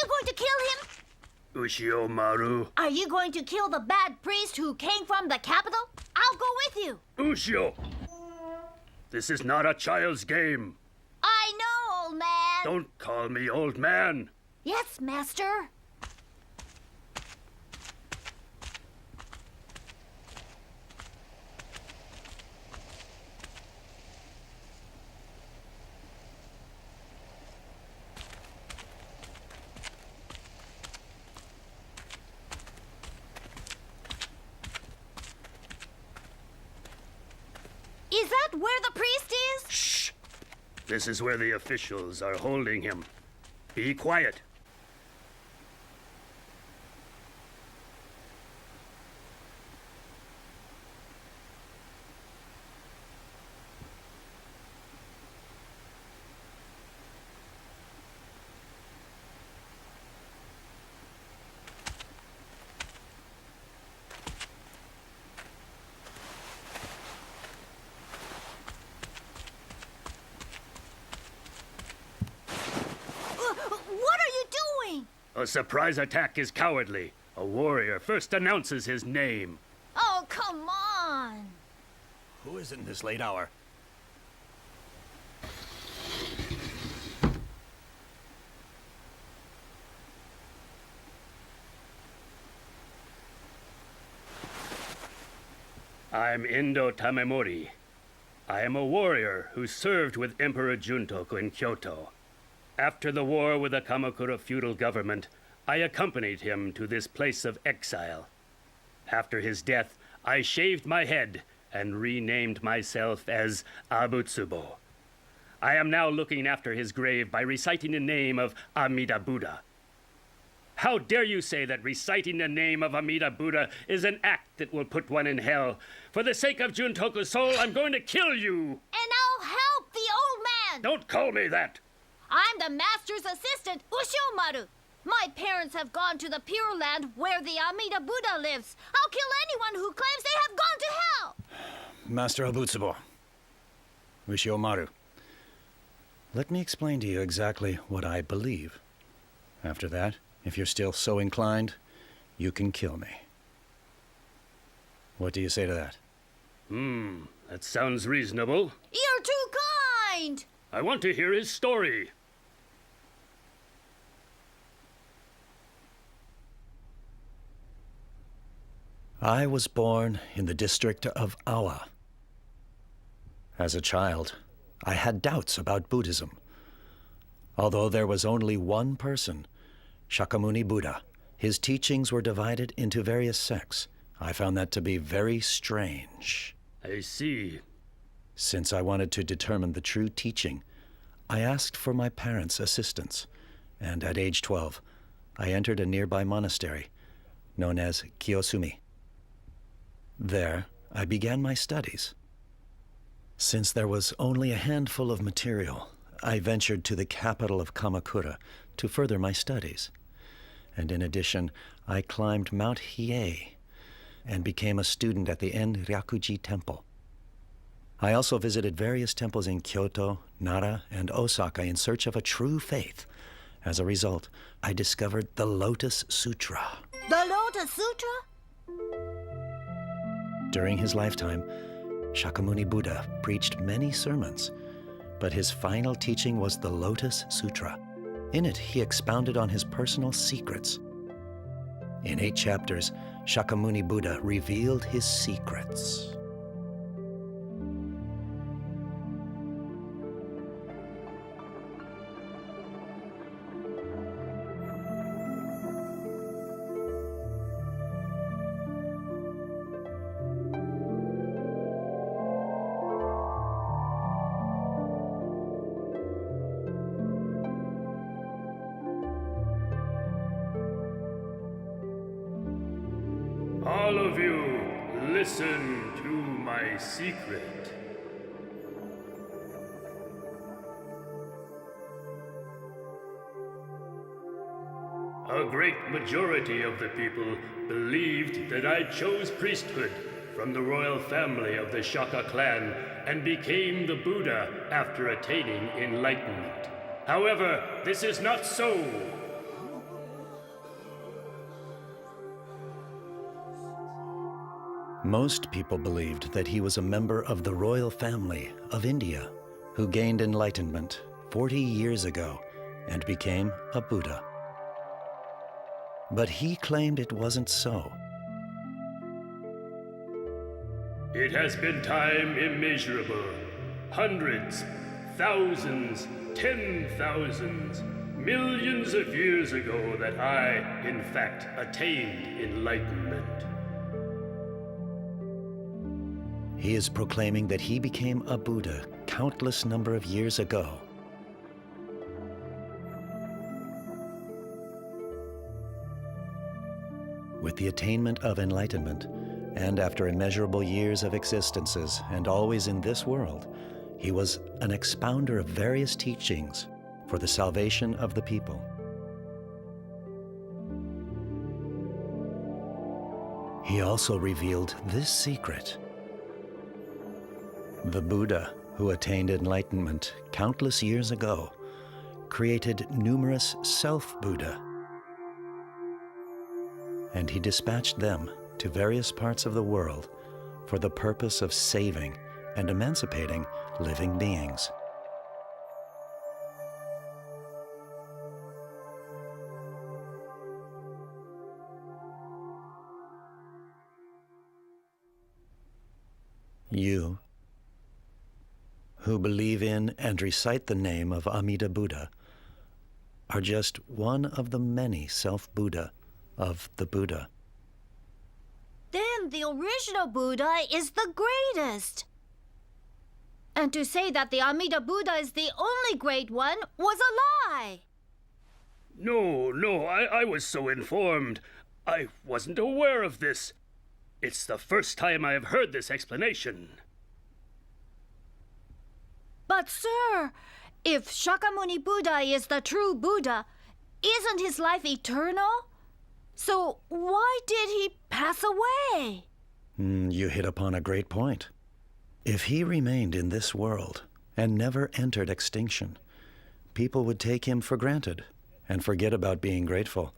you going to kill him? Ushio-maru. Are you going to kill the bad priest who came from the capital? I'll go with you. Ushio! This is not a child's game. I know, old man. Don't call me old man. Yes, master. Is that where the priest is? Shh! This is where the officials are holding him. Be quiet. A surprise attack is cowardly. A warrior first announces his name. Oh, come on. Who is it in this late hour? I'm Indo Tamemori. I am a warrior who served with Emperor Juntoku in Kyoto. After the war with the Kamakura feudal government, I accompanied him to this place of exile. After his death, I shaved my head and renamed myself as Abutsubo. I am now looking after his grave by reciting the name of Amida Buddha. How dare you say that reciting the name of Amida Buddha is an act that will put one in hell? For the sake of Juntoku's soul, I'm going to kill you! And I'll help the old man! Don't call me that! I'm the master's assistant, Ushio-maru. My parents have gone to the Pure Land where the Amida Buddha lives. I'll kill anyone who claims they have gone to hell! Master Abutsubo. Ushio-maru. Let me explain to you exactly what I believe. After that, if you're still so inclined, you can kill me. What do you say to that? That sounds reasonable. You're too kind! I want to hear his story. I was born in the district of Awa. As a child, I had doubts about Buddhism. Although there was only one person, Shakyamuni Buddha, his teachings were divided into various sects. I found that to be very strange. I see. Since I wanted to determine the true teaching, I asked for my parents' assistance, and at age 12, I entered a nearby monastery known as Kiyosumi. There, I began my studies. Since there was only a handful of material, I ventured to the capital of Kamakura to further my studies. And in addition, I climbed Mount Hiei and became a student at the En-Ryakuji Temple. I also visited various temples in Kyoto, Nara, and Osaka in search of a true faith. As a result, I discovered the Lotus Sutra. The Lotus Sutra? During his lifetime, Shakyamuni Buddha preached many sermons, but his final teaching was the Lotus Sutra. In it, he expounded on his personal secrets. In 8 chapters, Shakyamuni Buddha revealed his secrets. All of you, listen to my secret. A great majority of the people believed that I chose priesthood from the royal family of the Shaka clan and became the Buddha after attaining enlightenment. However, this is not so. Most people believed that he was a member of the royal family of India who gained enlightenment 40 years ago and became a Buddha. But he claimed it wasn't so. It has been time immeasurable, hundreds, thousands, 10,000s, millions of years ago that I, in fact, attained enlightenment. He is proclaiming that he became a Buddha countless number of years ago. With the attainment of enlightenment, and after immeasurable years of existences and always in this world, he was an expounder of various teachings for the salvation of the people. He also revealed this secret. The Buddha, who attained enlightenment countless years ago, created numerous self-Buddha, and he dispatched them to various parts of the world for the purpose of saving and emancipating living beings. You, who believe in and recite the name of Amida Buddha, are just one of the many self-Buddha of the Buddha. Then the original Buddha is the greatest. And to say that the Amida Buddha is the only great one was a lie. No, I was so informed. I wasn't aware of this. It's the first time I have heard this explanation. But sir, if Shakyamuni Buddha is the true Buddha, isn't his life eternal? So why did he pass away? You hit upon a great point. If he remained in this world and never entered extinction, people would take him for granted and forget about being grateful.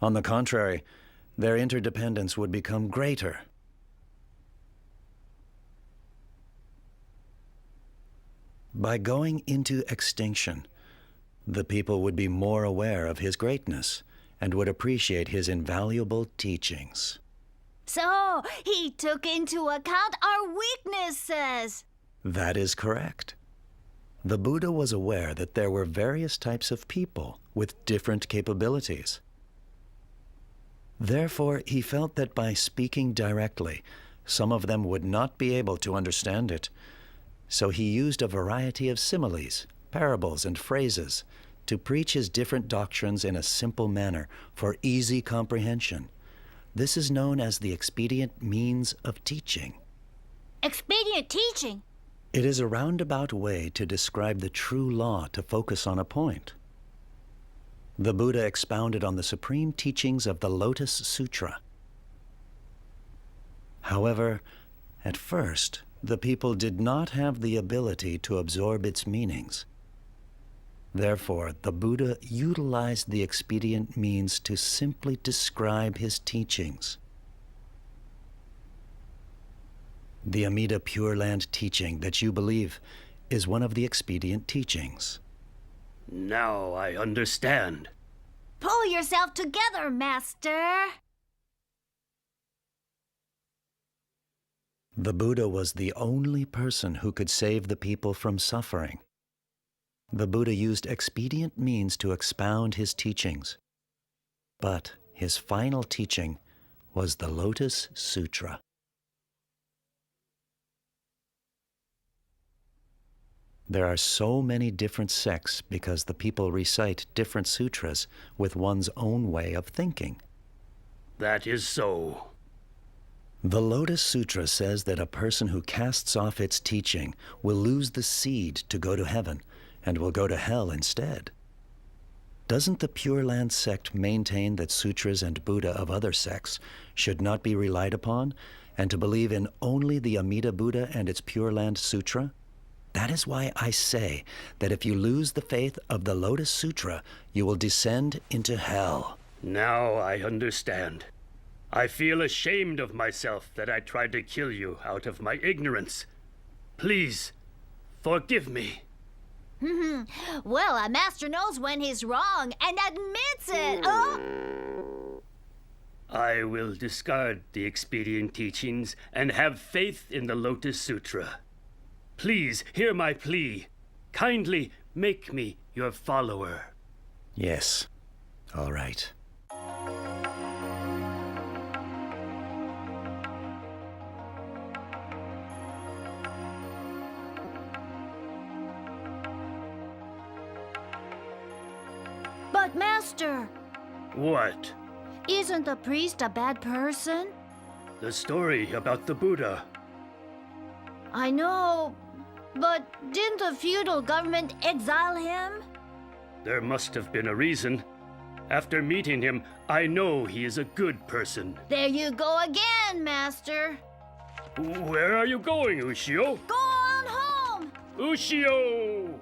On the contrary, their interdependence would become greater. By going into extinction, the people would be more aware of his greatness and would appreciate his invaluable teachings. So he took into account our weaknesses. That is correct. The Buddha was aware that there were various types of people with different capabilities. Therefore, he felt that by speaking directly, some of them would not be able to understand it. So he used a variety of similes, parables, and phrases to preach his different doctrines in a simple manner for easy comprehension. This is known as the expedient means of teaching. Expedient teaching? It is a roundabout way to describe the true law to focus on a point. The Buddha expounded on the supreme teachings of the Lotus Sutra. However, at first, the people did not have the ability to absorb its meanings. Therefore, the Buddha utilized the expedient means to simply describe his teachings. The Amida Pure Land teaching that you believe is one of the expedient teachings. Now I understand. Pull yourself together, Master. The Buddha was the only person who could save the people from suffering. The Buddha used expedient means to expound his teachings. But his final teaching was the Lotus Sutra. There are so many different sects because the people recite different sutras with one's own way of thinking. That is so. The Lotus Sutra says that a person who casts off its teaching will lose the seed to go to heaven and will go to hell instead. Doesn't the Pure Land sect maintain that sutras and Buddha of other sects should not be relied upon, and to believe in only the Amida Buddha and its Pure Land Sutra? That is why I say that if you lose the faith of the Lotus Sutra, you will descend into hell. Now I understand. I feel ashamed of myself that I tried to kill you out of my ignorance. Please, forgive me. Well, a master knows when he's wrong and admits it. Oh! I will discard the expedient teachings and have faith in the Lotus Sutra. Please hear my plea. Kindly make me your follower. Yes. All right. But, Master, What? isn't the priest a bad person? The story about the Buddha. I know, but didn't the feudal government exile him? There must have been a reason. After meeting him, I know he is a good person. There you go again, Master. Where are you going, Ushio? Go on home! Ushio!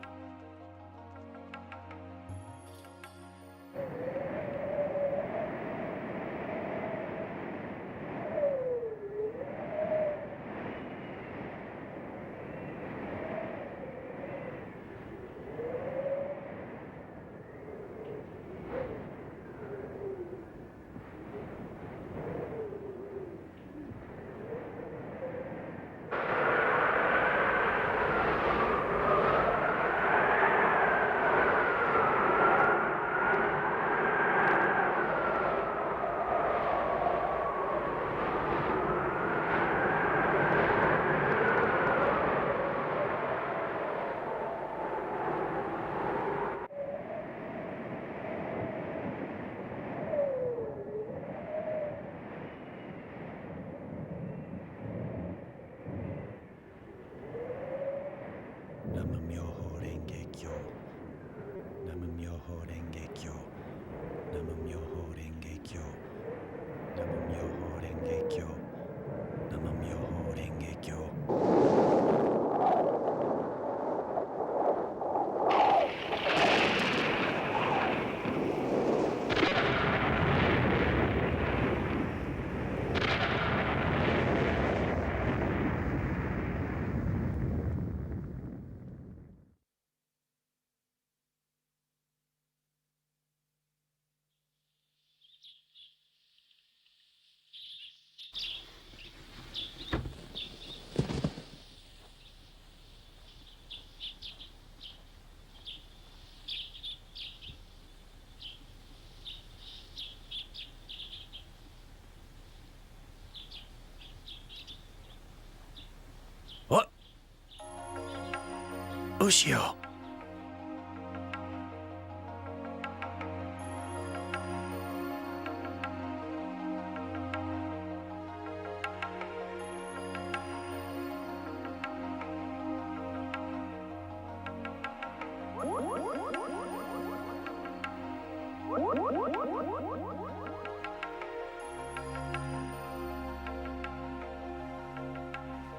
What? Ushio!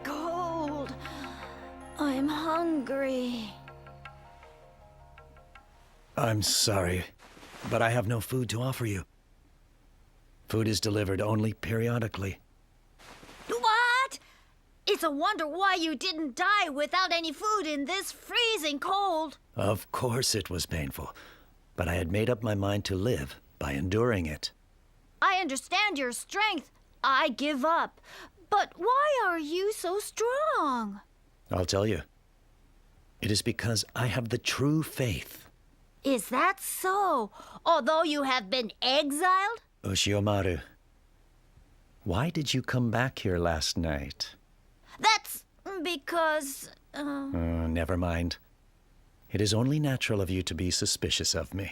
Cold. I'm hungry. I'm sorry, but I have no food to offer you. Food is delivered only periodically. What? It's a wonder why you didn't die without any food in this freezing cold. Of course it was painful, but I had made up my mind to live by enduring it. I understand your strength. I give up. But why are you so strong? I'll tell you. It is because I have the true faith. Is that so? Although you have been exiled? Ushiomaru, why did you come back here last night? That's because... Never mind. It is only natural of you to be suspicious of me.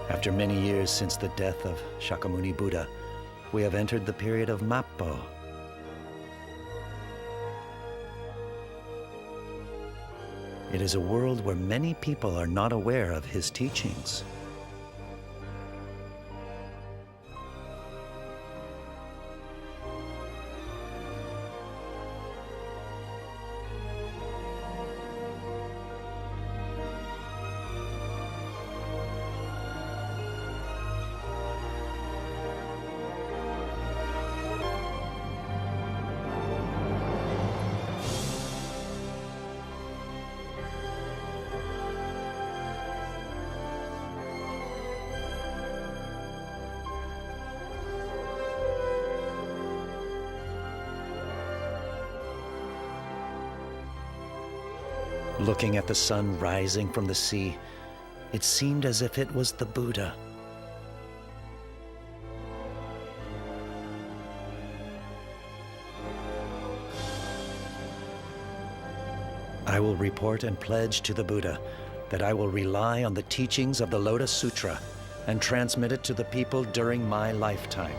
After many years since the death of Shakyamuni Buddha, we have entered the period of Mappo. It is a world where many people are not aware of his teachings. Looking at the sun rising from the sea, it seemed as if it was the Buddha. I will report and pledge to the Buddha that I will rely on the teachings of the Lotus Sutra and transmit it to the people during my lifetime.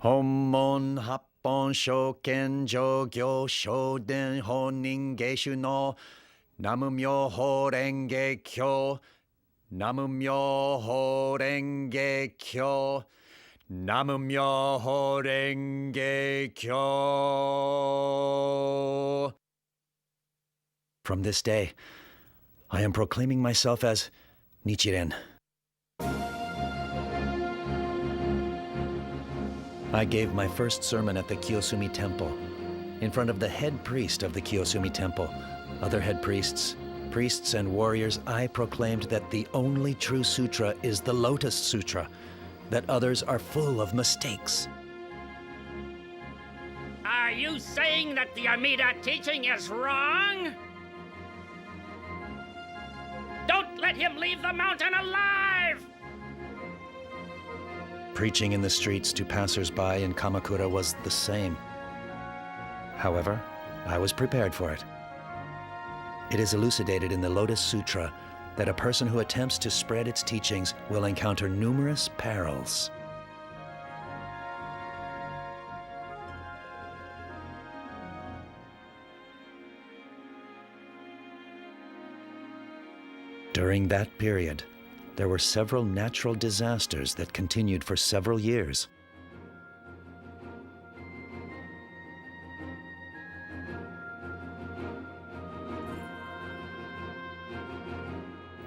Hommon Happon Shoken Jogyo Shoden Honin Geishu no Namumyoho Renge Kyo Namumyoho Renge Kyo Namumyoho Renge Kyo. From this day, I am proclaiming myself as Nichiren. I gave my first sermon at the Kiyosumi Temple, in front of the head priest of the Kiyosumi Temple, other head priests, and warriors. I proclaimed that the only true sutra is the Lotus Sutra, that others are full of mistakes. Are you saying that the Amida teaching is wrong? Don't let him leave the mountain alive! Preaching in the streets to passers-by in Kamakura was the same. However, I was prepared for it. It is elucidated in the Lotus Sutra that a person who attempts to spread its teachings will encounter numerous perils. During that period, there were several natural disasters that continued for several years.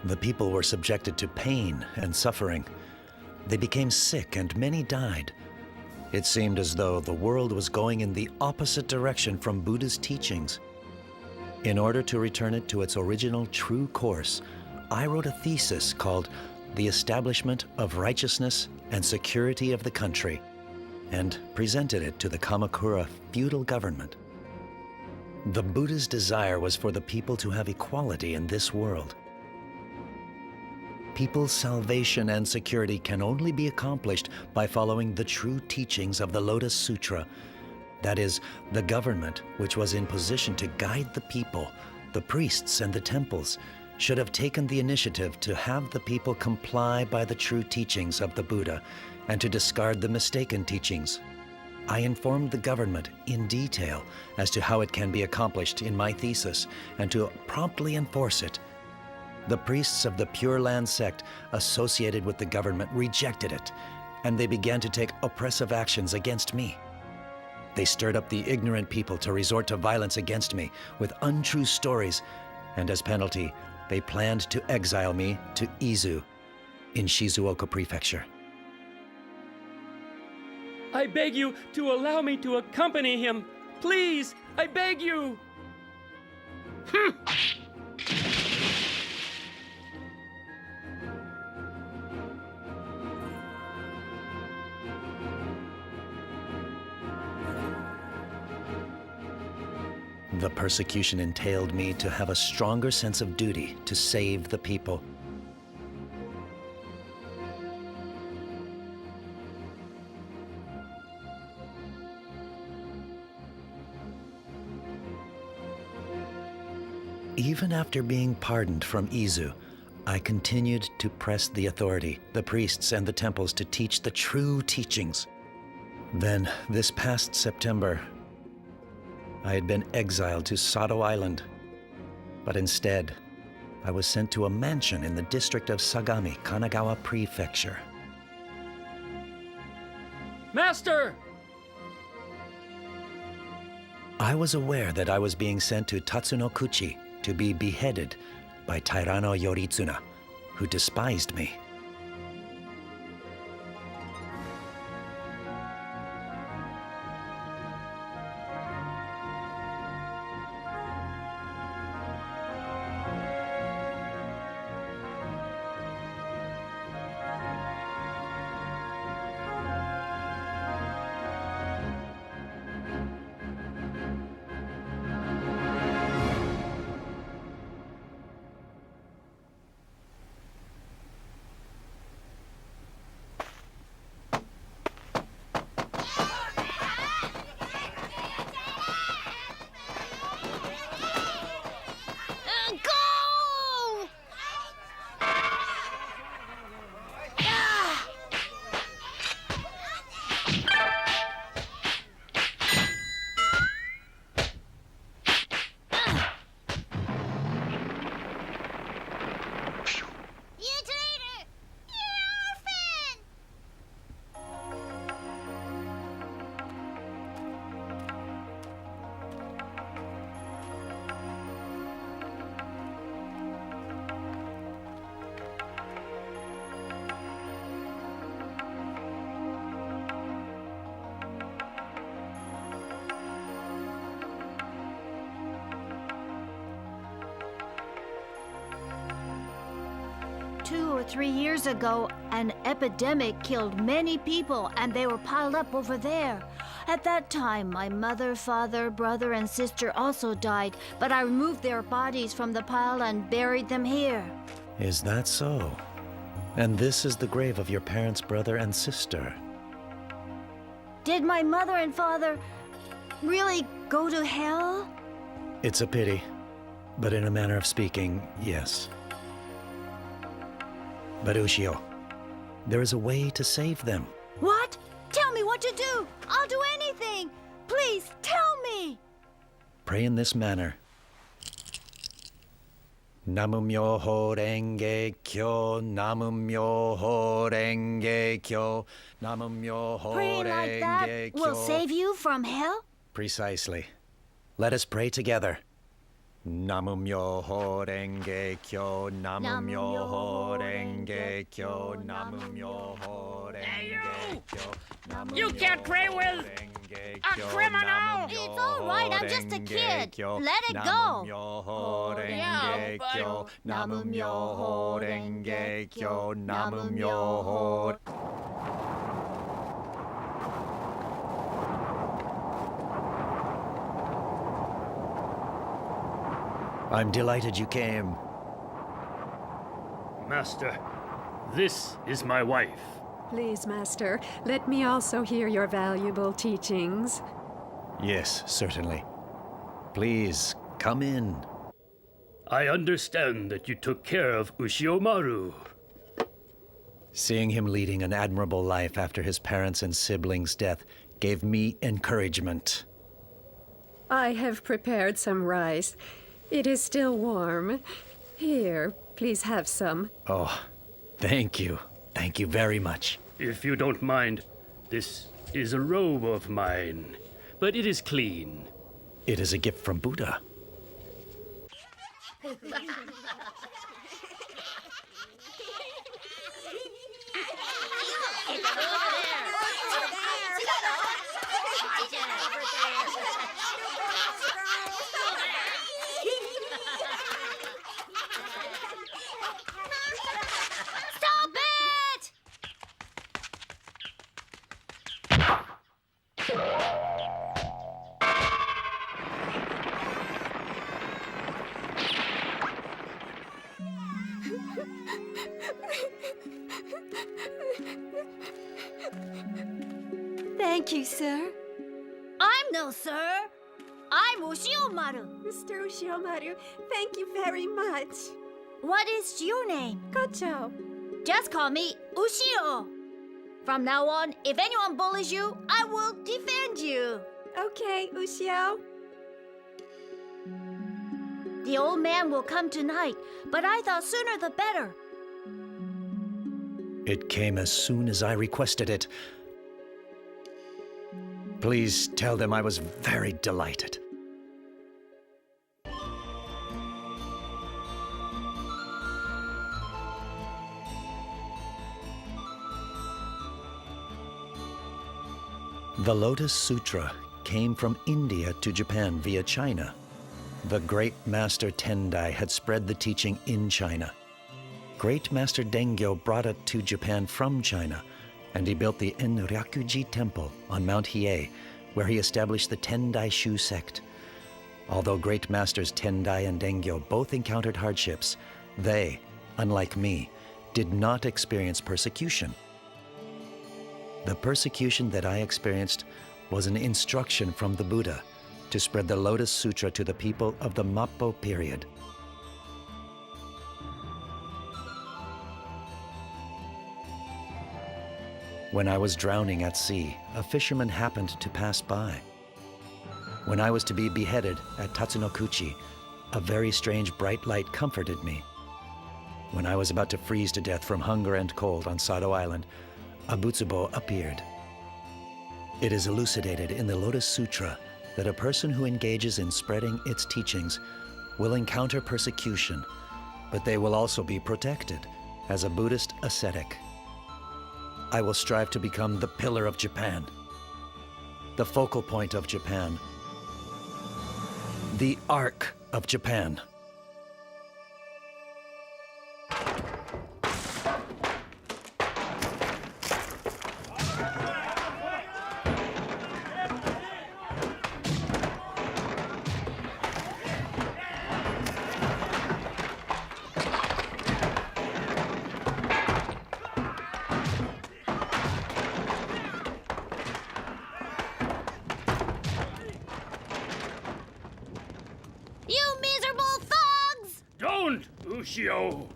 The people were subjected to pain and suffering. They became sick and many died. It seemed as though the world was going in the opposite direction from Buddha's teachings. In order to return it to its original true course, I wrote a thesis called The Establishment of Righteousness and Security of the Country, and presented it to the Kamakura feudal government. The Buddha's desire was for the people to have equality in this world. People's salvation and security can only be accomplished by following the true teachings of the Lotus Sutra. That is, the government, which was in position to guide the people, the priests and the temples, should have taken the initiative to have the people comply by the true teachings of the Buddha and to discard the mistaken teachings. I informed the government in detail as to how it can be accomplished in my thesis and to promptly enforce it. The priests of the Pure Land sect associated with the government rejected it, and they began to take oppressive actions against me. They stirred up the ignorant people to resort to violence against me with untrue stories, and as penalty, they planned to exile me to Izu in Shizuoka Prefecture. I beg you to allow me to accompany him. Please, I beg you. The persecution entailed me to have a stronger sense of duty to save the people. Even after being pardoned from Izu, I continued to press the authority, the priests and the temples to teach the true teachings. Then, this past September, I had been exiled to Sado Island, but instead, I was sent to a mansion in the district of Sagami, Kanagawa Prefecture. Master! I was aware that I was being sent to Tatsunokuchi to be beheaded by Tairano Yoritsuna, who despised me. or 3 years ago, an epidemic killed many people and they were piled up over there. At that time, my mother, father, brother, and sister also died, but I removed their bodies from the pile and buried them here. Is that so? And this is the grave of your parents' brother and sister. Did my mother and father really go to hell? It's a pity, but in a manner of speaking, yes. But Ushio, there is a way to save them. What? Tell me what to do. I'll do anything. Please, tell me. Pray in this manner. Namu Myoho Renge Kyo, Namu Myoho Renge Kyo, Namu Myoho Praying like that Renge Kyo. will save you from hell? Precisely. Let us pray together. Namu Myoho Renge Kyo, Namu Myoho Renge Kyo, Namu Myoho Renge Kyo. You can't pray with a criminal! It's all right, I'm just a kid. Let it go. yeah, but- Namu Myoho Renge Kyo, Namu Myoho. I'm delighted you came. Master, this is my wife. Please, Master, let me also hear your valuable teachings. Yes, certainly. Please, come in. I understand that you took care of Ushiomaru. Seeing him leading an admirable life after his parents' and siblings' death gave me encouragement. I have prepared some rice. It is still warm. Here, please have some. Oh, thank you. Thank you very much. If you don't mind, this is a robe of mine, but it is clean. It is a gift from Buddha. Stop it! Thank you, sir. I'm no sir. I'm Ushiomaru. Mr. Ushiomaru, thank you very much. What is your name? Kocho. Just call me Ushio. From now on, if anyone bullies you, I will defend you. Okay, Ushio. The old man will come tonight, but I thought sooner the better. It came as soon as I requested it. Please tell them I was very delighted. The Lotus Sutra came from India to Japan via China. The Great Master Tendai had spread the teaching in China. Great Master Dengyo brought it to Japan from China, and he built the Enryakuji Temple on Mount Hiei, where he established the Tendai Shu sect. Although Great Masters Tendai and Dengyo both encountered hardships, they, unlike me, did not experience persecution. The persecution that I experienced was an instruction from the Buddha to spread the Lotus Sutra to the people of the Mappo period. When I was drowning at sea, a fisherman happened to pass by. When I was to be beheaded at Tatsunokuchi, a very strange bright light comforted me. When I was about to freeze to death from hunger and cold on Sado Island, a Butsubo appeared. It is elucidated in the Lotus Sutra that a person who engages in spreading its teachings will encounter persecution, but they will also be protected as a Buddhist ascetic. I will strive to become the pillar of Japan, the focal point of Japan, the Ark of Japan. You miserable thugs! Don't, Ushio!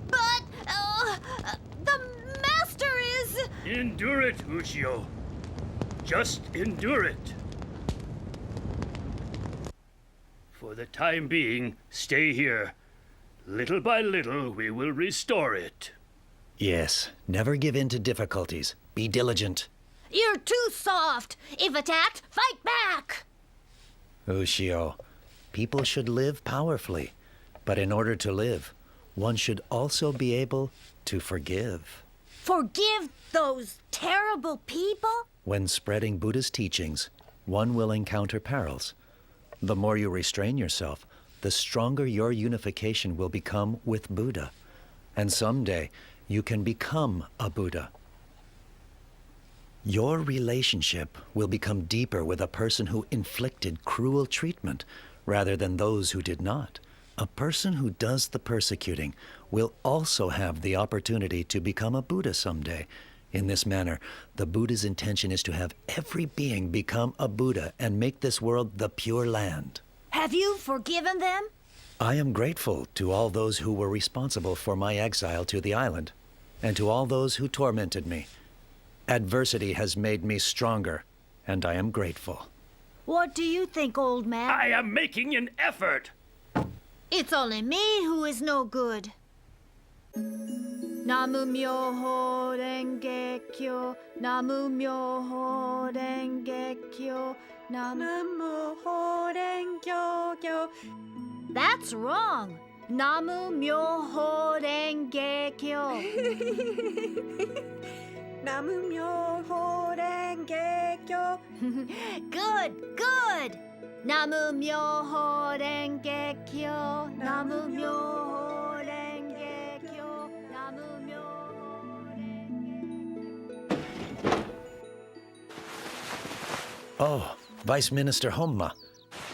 But, the master is... Endure it, Ushio. Just endure it. For the time being, stay here. Little by little, we will restore it. Yes, never give in to difficulties. Be diligent. You're too soft. If attacked, fight back! Ushio, people should live powerfully. But in order to live, one should also be able to forgive. Forgive those terrible people? When spreading Buddha's teachings, one will encounter perils. The more you restrain yourself, the stronger your unification will become with Buddha. And someday, you can become a Buddha. Your relationship will become deeper with a person who inflicted cruel treatment rather than those who did not. A person who does the persecuting will also have the opportunity to become a Buddha someday. In this manner, the Buddha's intention is to have every being become a Buddha and make this world the Pure Land. Have you forgiven them? I am grateful to all those who were responsible for my exile to the island, and to all those who tormented me. Adversity has made me stronger, and I am grateful. What do you think, old man? I am making an effort! It's only me who is no good. Namu myoho renge kyo, namu myoho renge kyo, namu myoho renge kyo. That's wrong. Namu myoho renge kyo. Namu myoho renge kyo. Good. Namu myoho renge kyo. Namu myoho renge kyo. Namu myoho renge. Oh, Vice Minister Homma.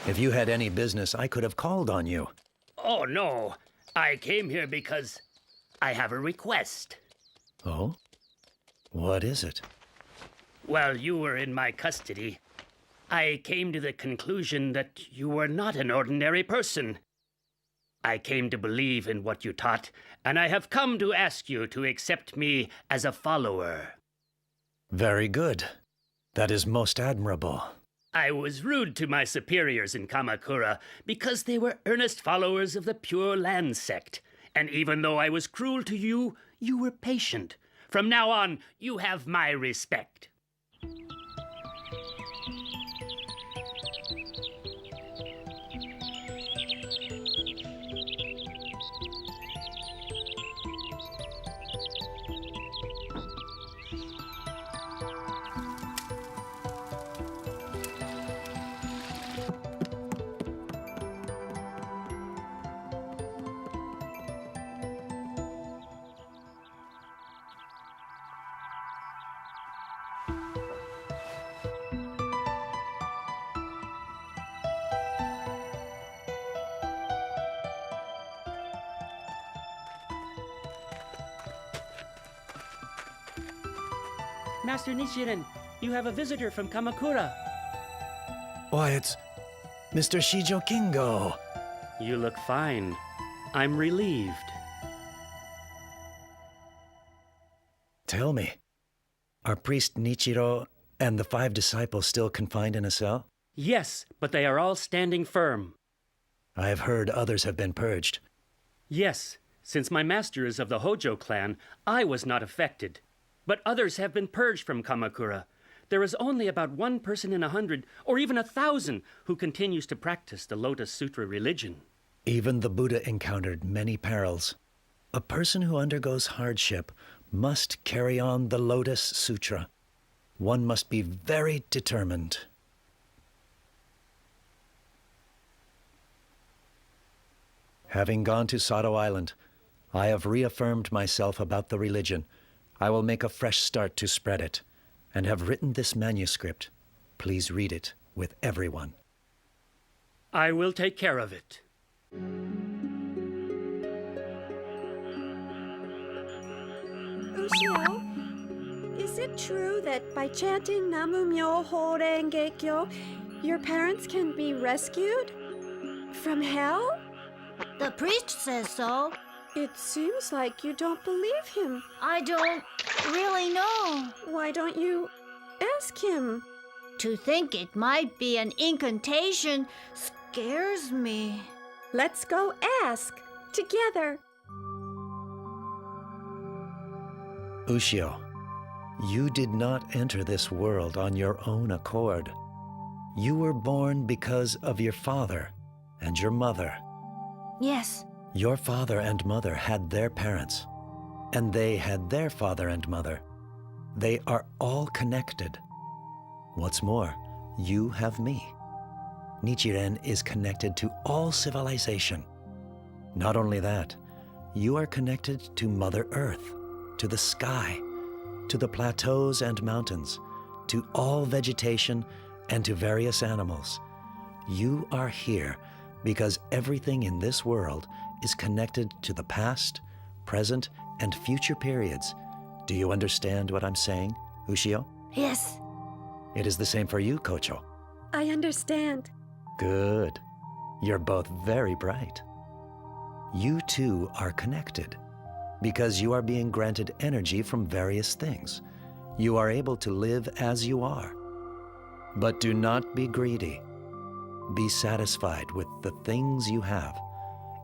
If you had any business, I could have called on you. Oh, no. I came here because I have a request. Oh? What is it? While you were in my custody, I came to the conclusion that you were not an ordinary person. I came to believe in what you taught, and I have come to ask you to accept me as a follower. Very good. That is most admirable. I was rude to my superiors in Kamakura because they were earnest followers of the Pure Land sect. And even though I was cruel to you, you were patient. From now on, you have my respect. Master Nichiren, you have a visitor from Kamakura. Why, it's Mr. Shijo Kingo. You look fine. I'm relieved. Tell me, are Priest Nichiro and the 5 disciples still confined in a cell? Yes, but they are all standing firm. I have heard others have been purged. Yes, since my master is of the Hojo clan, I was not affected. But others have been purged from Kamakura. There is only about 1 person in 100, or even 1,000, who continues to practice the Lotus Sutra religion. Even the Buddha encountered many perils. A person who undergoes hardship must carry on the Lotus Sutra. One must be very determined. Having gone to Sado Island, I have reaffirmed myself about the religion. I will make a fresh start to spread it, and have written this manuscript. Please read it with everyone. I will take care of it. Ushio, is it true that by chanting Namu Myoho Renge Kyo, your parents can be rescued? From hell? The priest says so. It seems like you don't believe him. I don't really know. Why don't you ask him? To think it might be an incantation scares me. Let's go ask together. Ushio, you did not enter this world on your own accord. You were born because of your father and your mother. Yes. Your father and mother had their parents, and they had their father and mother. They are all connected. What's more, you have me. Nichiren is connected to all civilization. Not only that, you are connected to Mother Earth, to the sky, to the plateaus and mountains, to all vegetation, and to various animals. You are here because everything in this world is connected to the past, present, and future periods. Do you understand what I'm saying, Ushio? Yes. It is the same for you, Kocho. I understand. Good. You're both very bright. You two are connected because you are being granted energy from various things. You are able to live as you are. But do not be greedy. Be satisfied with the things you have,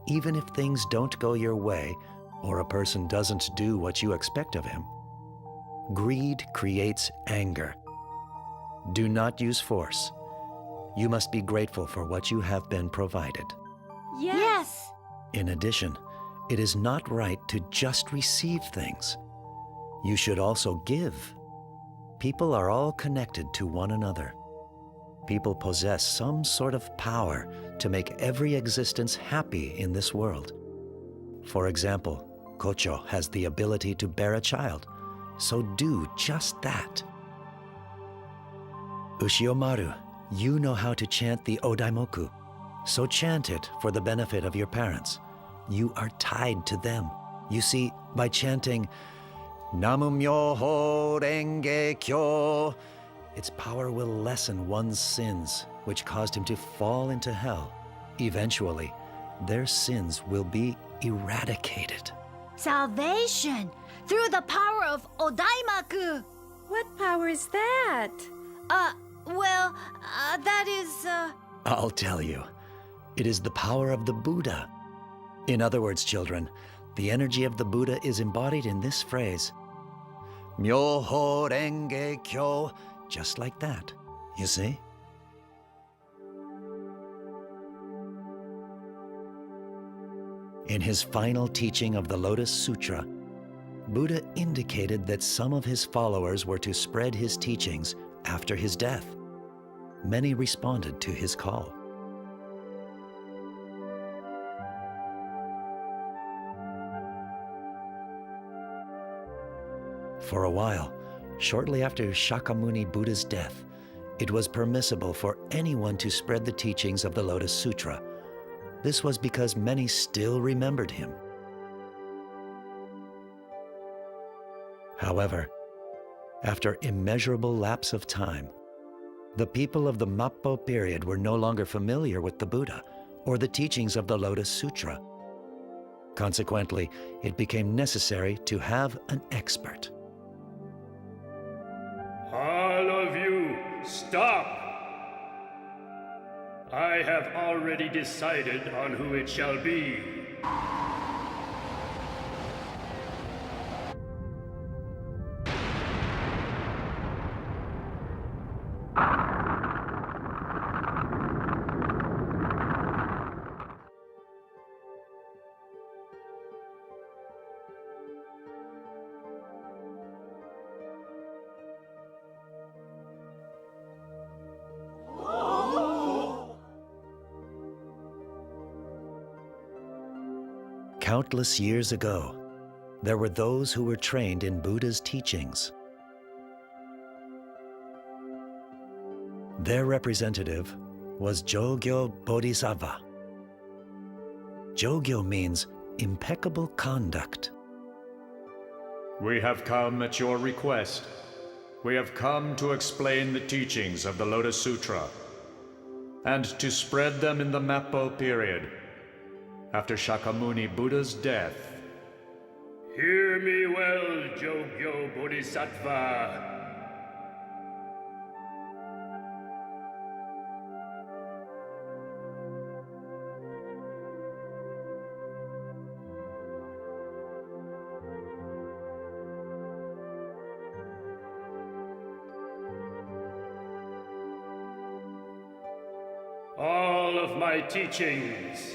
even if things don't go your way or a person doesn't do what you expect of him. Greed creates anger. Do not use force. You must be grateful for what you have been provided. Yes. In addition, it is not right to just receive things. You should also give. People are all connected to one another. People possess some sort of power to make every existence happy in this world. For example, Kocho has the ability to bear a child, so do just that. Ushiomaru, you know how to chant the Odaimoku, so chant it for the benefit of your parents. You are tied to them. You see, by chanting Namu Myoho Renge Kyo, its power will lessen one's sins, which caused him to fall into hell. Eventually, their sins will be eradicated. Salvation through the power of Odaimaku. What power is that? That is, I'll tell you. It is the power of the Buddha. In other words, children, the energy of the Buddha is embodied in this phrase. Myoho Renge Kyo, just like that. You see? In his final teaching of the Lotus Sutra, Buddha indicated that some of his followers were to spread his teachings after his death. Many responded to his call. For a while, shortly after Shakyamuni Buddha's death, it was permissible for anyone to spread the teachings of the Lotus Sutra. This was because many still remembered him. However, after immeasurable lapse of time, the people of the Mappo period were no longer familiar with the Buddha or the teachings of the Lotus Sutra. Consequently, it became necessary to have an expert. All of you, stop! I have already decided on who it shall be. Countless years ago, there were those who were trained in Buddha's teachings. Their representative was Jogyo Bodhisattva. Jogyo means impeccable conduct. We have come at your request. We have come to explain the teachings of the Lotus Sutra and to spread them in the Mappo period, after Shakyamuni Buddha's death. Hear me well, Jogyo Bodhisattva. All of my teachings,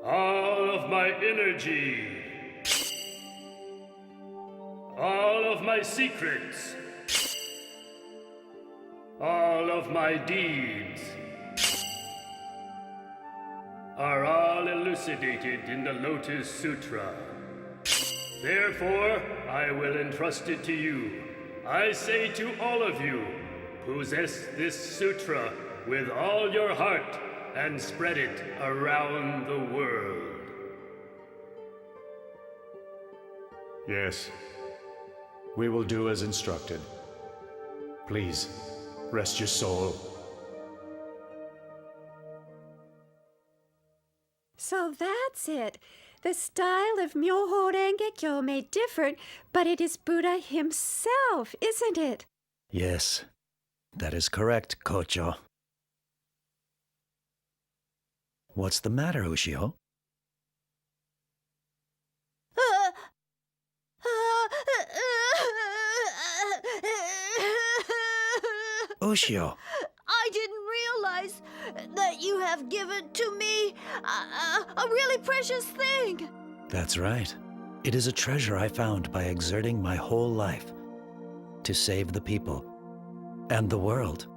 all of my energy, all of my secrets, all of my deeds are all elucidated in the Lotus Sutra. Therefore, I will entrust it to you. I say to all of you, possess this sutra with all your heart and spread it around the world. Yes, we will do as instructed. Please, rest your soul. So that's it. The style of Myoho Renge-kyo may differ, but it is Buddha himself, isn't it? Yes, that is correct, Kocho. What's the matter, Ushio? Ushio! I didn't realize that you have given to me a really precious thing. That's right. It is a treasure I found by exerting my whole life to save the people and the world.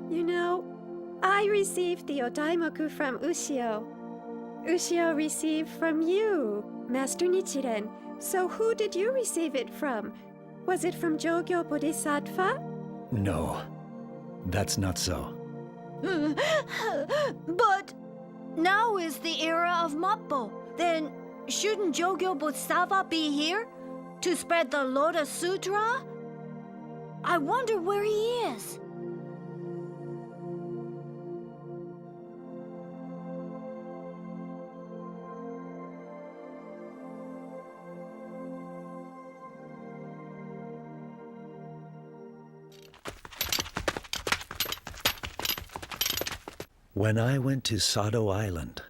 You know, I received the Odaimoku from Ushio. Ushio received from you, Master Nichiren. So who did you receive it from? Was it from Jogyo Bodhisattva? No, that's not so. But now is the era of Mappo. Then shouldn't Jogyo Bodhisattva be here to spread the Lotus Sutra? I wonder where he is. When I went to Sado Island,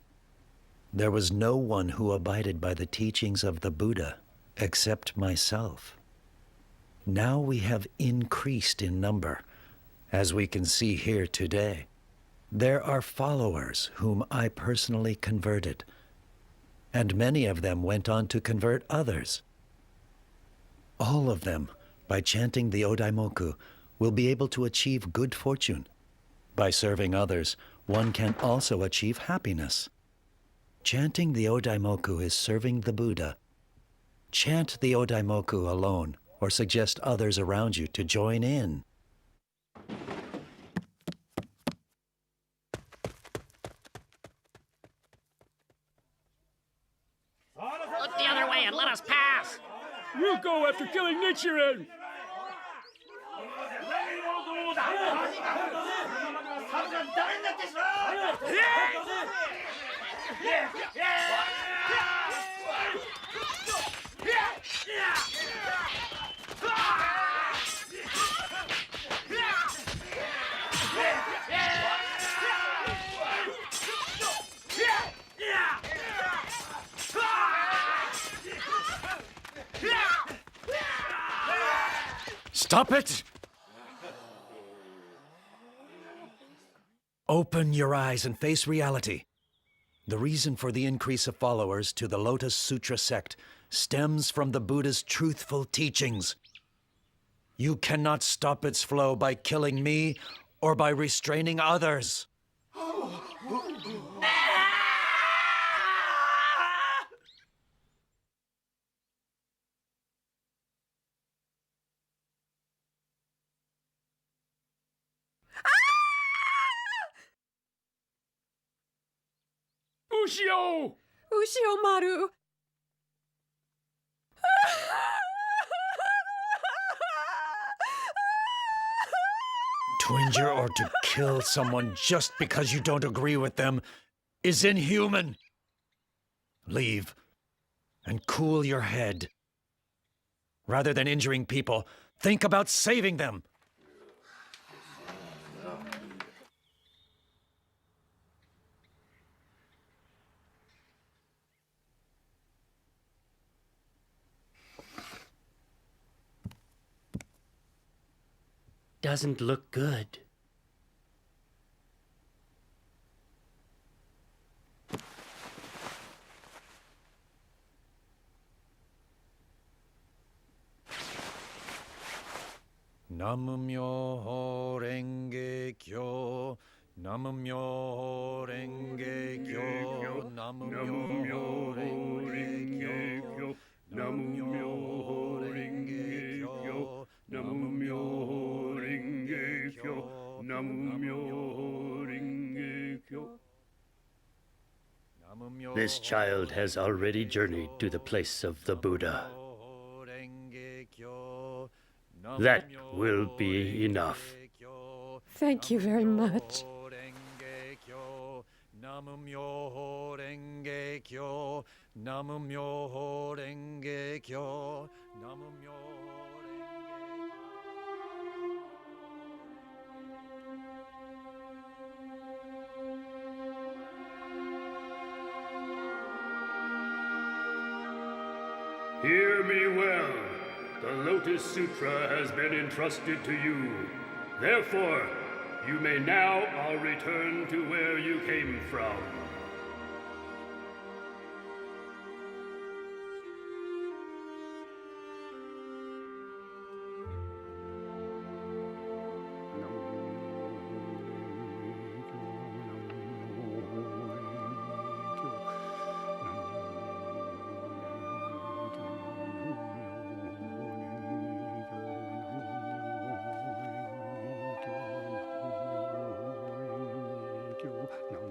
there was no one who abided by the teachings of the Buddha except myself. Now we have increased in number, as we can see here today. There are followers whom I personally converted, and many of them went on to convert others. All of them, by chanting the Odaimoku, will be able to achieve good fortune. By serving others, one can also achieve happiness. Chanting the Odaimoku is serving the Buddha. Chant the Odaimoku alone, or suggest others around you to join in. Look the other way and let us pass! We'll go after killing Nichiren! Stop it! Open your eyes and face reality. The reason for the increase of followers to the Lotus Sutra sect stems from the Buddha's truthful teachings. You cannot stop its flow by killing me or by restraining others. Ushio! Ushio-maru! To injure or to kill someone just because you don't agree with them is inhuman. Leave and cool your head. Rather than injuring people, think about saving them. Doesn't look good. Nam-myoho Renge Kyo, Nam-myoho Renge Kyo, Nam-myoho Renge Kyo, Nam-myoho Renge Kyo, Nam-myoho Renge Kyo, Nam-myoho Renge Kyo. This child has already journeyed to the place of the Buddha. That will be enough. Thank you very much. Nam-myoho Renge Kyo, Nam-myoho Renge Kyo, Nam-myoho Hear me well. The Lotus Sutra has been entrusted to you. Therefore, you may now all return to where you came from.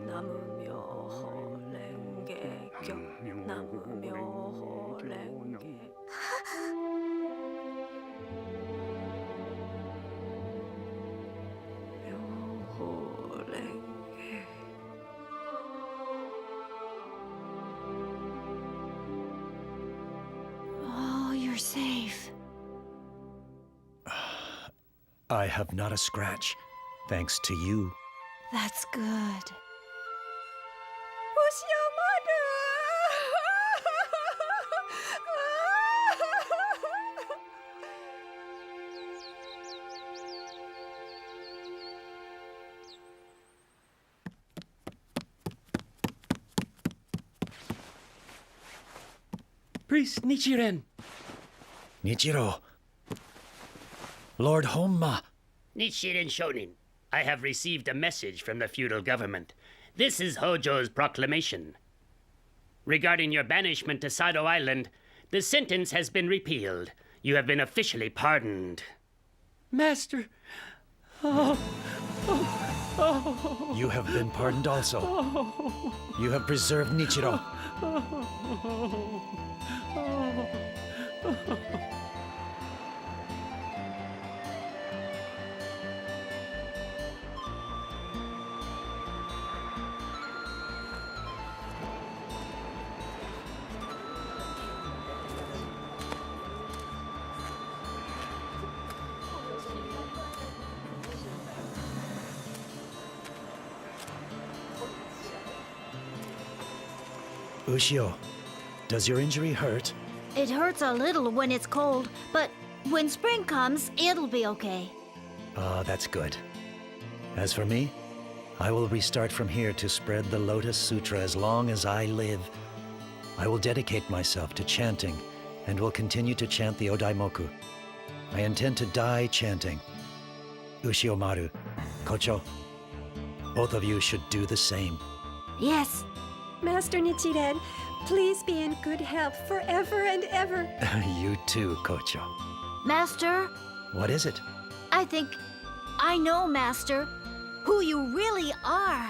Nam-myoho Renge Kyo, Nam-myoho Renge. Myoho Renge. Oh, you're safe. I have not a scratch, thanks to you. That's good. Priest Nichiren! Nichiro. Lord Honma. Nichiren Shonin, I have received a message from the feudal government. This is Hojo's proclamation. Regarding your banishment to Sado Island, the sentence has been repealed. You have been officially pardoned. Master! You have been pardoned also. You have preserved Nichiro. Ushio, does your injury hurt? It hurts a little when it's cold, but when spring comes, it'll be okay. Ah, that's good. As for me, I will restart from here to spread the Lotus Sutra as long as I live. I will dedicate myself to chanting and will continue to chant the Odaimoku. I intend to die chanting. Ushiomaru, Kocho, both of you should do the same. Yes. Master Nichiren, please be in good health forever and ever. You too, Kocho. Master, What is it? I think I know, Master, who you really are.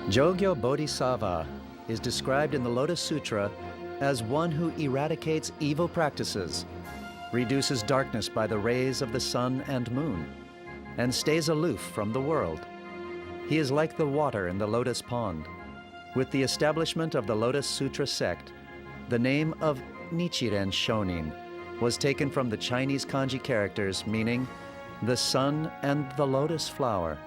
Jogyo Bodhisattva is described in the Lotus Sutra as one who eradicates evil practices, reduces darkness by the rays of the sun and moon, and stays aloof from the world. He is like the water in the lotus pond. With the establishment of the Lotus Sutra sect, the name of Nichirens Shonin was taken from the Chinese kanji characters meaning the sun and the lotus flower.